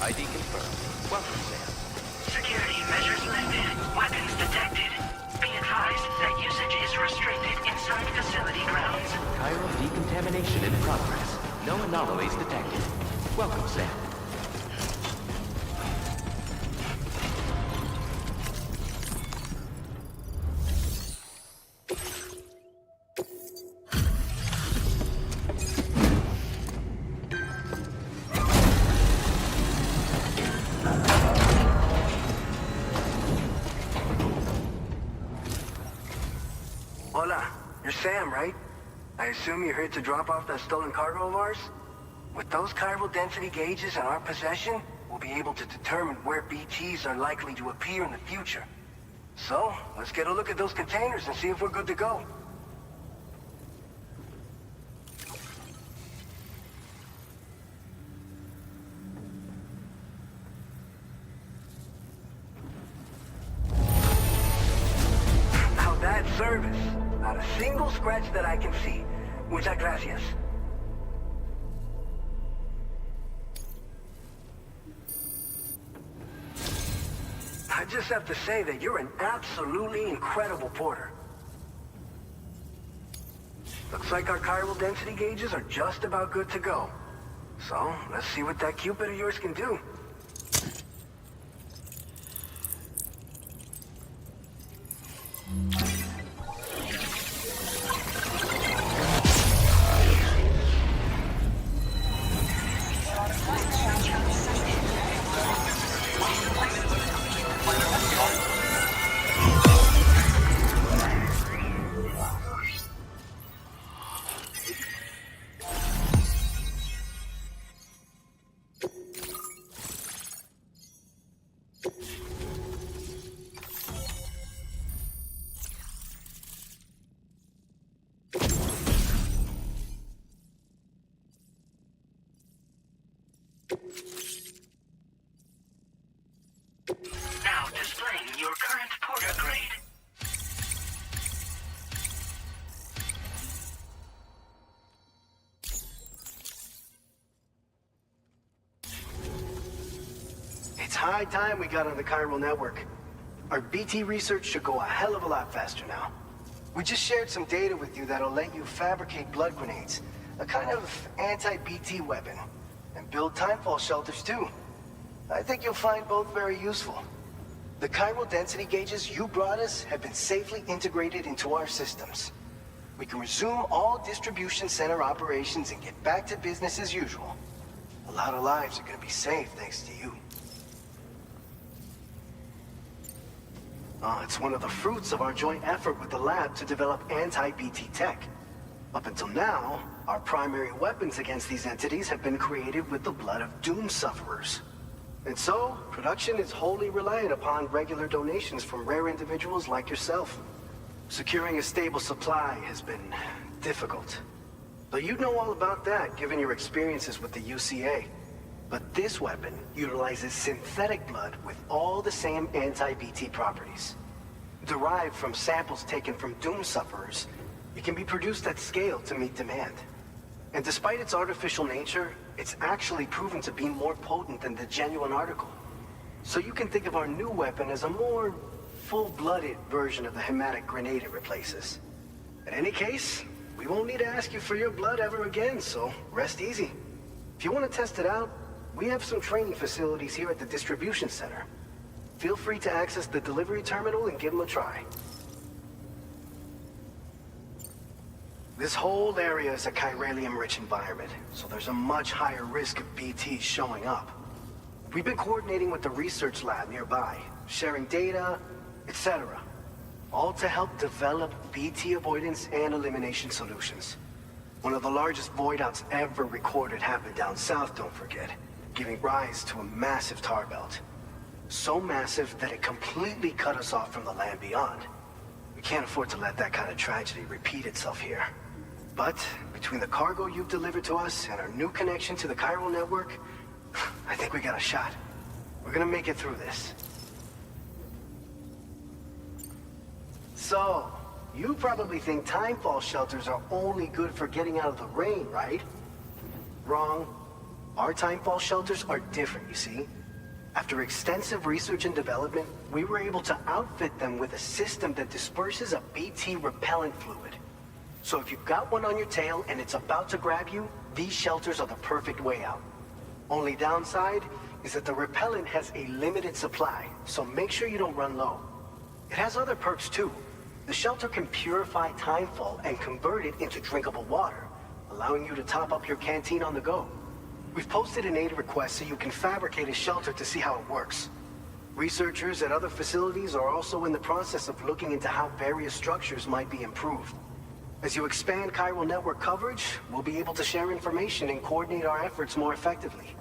ID confirmed. Welcome, Sam. Security measures lifted. Weapons detected. Be advised that usage is restricted inside facility grounds. Chiral decontamination in progress. No anomalies detected. Welcome, Sam. Hola, you're Sam, right? I assume you're here to drop off that stolen cargo of ours? With those chiral density gauges in our possession, we'll be able to determine where BTs are likely to appear in the future. So, let's get a look at those containers and see if we're good to go. Now that's service. Not a single scratch that I can see. Muchas gracias. I just have to say that you're an absolutely incredible porter. Looks like our chiral density gauges are just about good to go. So, let's see what that Cupid of yours can do. Now displaying your current porter grade. It's high time we got on the chiral network. Our BT research should go a hell of a lot faster now. We just shared some data with you that'll let you fabricate blood grenades, a kind of anti-BT weapon, and build timefall shelters too. I think you'll find both very useful. The chiral density gauges you brought us have been safely integrated into our systems. We can resume all distribution center operations and get back to business as usual. A lot of lives are gonna be saved thanks to you. It's one of the fruits of our joint effort with the lab to develop anti-BT tech. Up until now, our primary weapons against these entities have been created with the blood of doom sufferers. And so, production is wholly reliant upon regular donations from rare individuals like yourself. Securing a stable supply has been difficult. But you'd know all about that, given your experiences with the UCA. But this weapon utilizes synthetic blood with all the same anti-BT properties. Derived from samples taken from doom sufferers, it can be produced at scale to meet demand. And despite its artificial nature, it's actually proven to be more potent than the genuine article. So you can think of our new weapon as a more full-blooded version of the hematic grenade it replaces. In any case, we won't need to ask you for your blood ever again, so rest easy. If you want to test it out, we have some training facilities here at the distribution center. Feel free to access the delivery terminal and give them a try. This whole area is a chiralium-rich environment, so there's a much higher risk of BTs showing up. We've been coordinating with the research lab nearby, sharing data, etc. All to help develop BT avoidance and elimination solutions. One of the largest void outs ever recorded happened down south, don't forget, giving rise to a massive tar belt. So massive that it completely cut us off from the land beyond. We can't afford to let that kind of tragedy repeat itself here. But between the cargo you've delivered to us and our new connection to the chiral network, I think we got a shot. We're gonna make it through this. So, you probably think timefall shelters are only good for getting out of the rain, right? Wrong. Our timefall shelters are different, you see. After extensive research and development, we were able to outfit them with a system that disperses a BT repellent fluid. So if you've got one on your tail and it's about to grab you, these shelters are the perfect way out. Only downside is that the repellent has a limited supply, so make sure you don't run low. It has other perks too. The shelter can purify timefall and convert it into drinkable water, allowing you to top up your canteen on the go. We've posted an aid request so you can fabricate a shelter to see how it works. Researchers at other facilities are also in the process of looking into how various structures might be improved. As you expand chiral network coverage, we'll be able to share information and coordinate our efforts more effectively.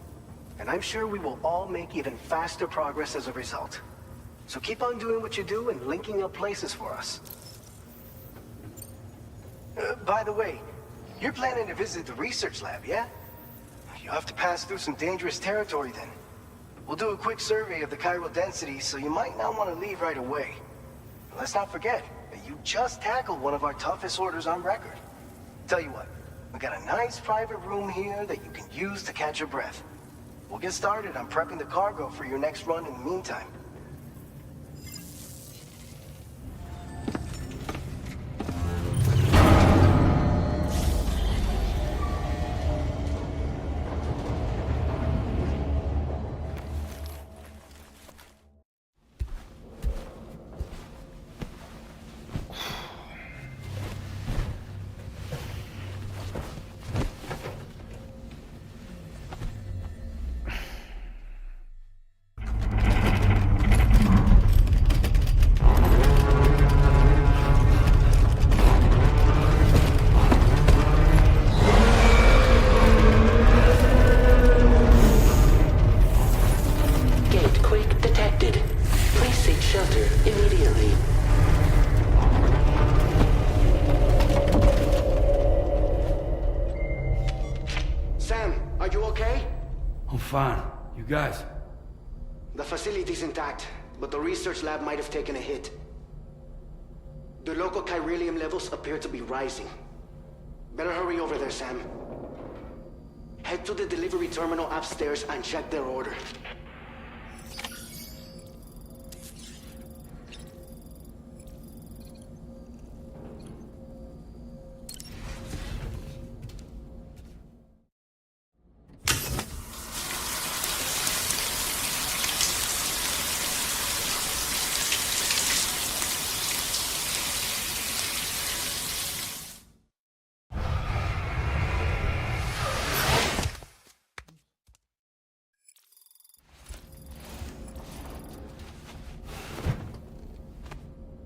And I'm sure we will all make even faster progress as a result. So keep on doing what you do and linking up places for us. By the way, you're planning to visit the research lab, yeah? You'll have to pass through some dangerous territory then. We'll do a quick survey of the chiral density, so you might not want to leave right away. And let's not forget that you just tackled one of our toughest orders on record. Tell you what, we got a nice private room here that you can use to catch your breath. We'll get started on prepping the cargo for your next run in the meantime. Fine. You guys? The facility's intact, but the research lab might have taken a hit. The local chiralium levels appear to be rising. Better hurry over there, Sam. Head to the delivery terminal upstairs and check their order.